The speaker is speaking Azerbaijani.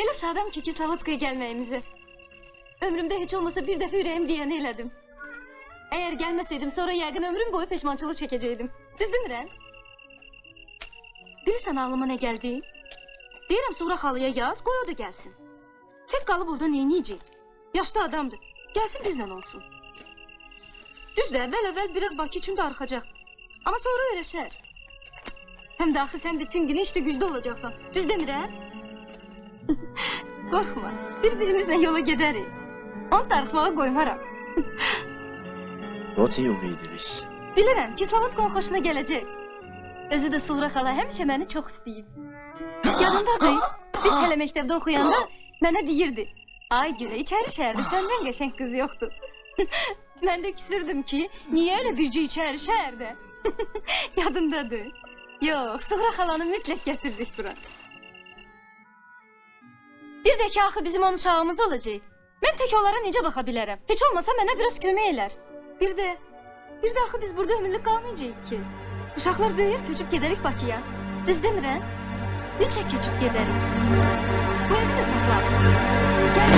Elə şadam ki, Kislovodskaya gəlməyimizi. Ömrümdə heç olmasa bir dəfə ürəyim deyəni elədim. Əgər gəlməsəydim, sonra yəqin ömrüm boyu peşmançılıq çəkəcəkdim. Düz demirəm? Bilirsən ağlıma nə gəldi? Deyirəm, Suğra xalıya yaz, qoy o da gəlsin. Tək qalıb orada neyniyəcək? Yaşlı adamdır, gəlsin bizlə olsun. Düzdür, əvvəl biraz Bakı üçün darıxacaq. Amma sonra öyrəşər. Həm də axı sən bütün günü işdə gücdə olacaqsan. Düz demirəm? Qorxma, bir-birimizlə yola gedərik. Onu darıxmağa qoymaram. What you idiniz? Bilirəm, Kislovodskaya xoşuna gələcək. Özü də Suğra xala həmişə məni çox istəyib. Yadındadır, biz hələ məktəbdə oxuyanda mənə deyirdi. Ay Gülə, içəri şəhərdə səndən qəşəng qız yoxdur. Mən də küsürdüm ki, niyə elə bircə içəri şəhərdə? Yadındadır. Yox, Suğra xalanı mütləq gətiririk bura. Bir də ki, axı bizim 10 uşağımız olacaq. Mən tək onlara necə baxa bilərəm? Heç olmasa mənə biraz kömək elər. Bir də axı biz burada ömürlük qalmayacaq ki. Uşaqlar böyüyüb, köçüb gedərik Bakıya. Düz demirəm? Mütləq köçüb gedərik. Bu evi də saxlar. Gəl.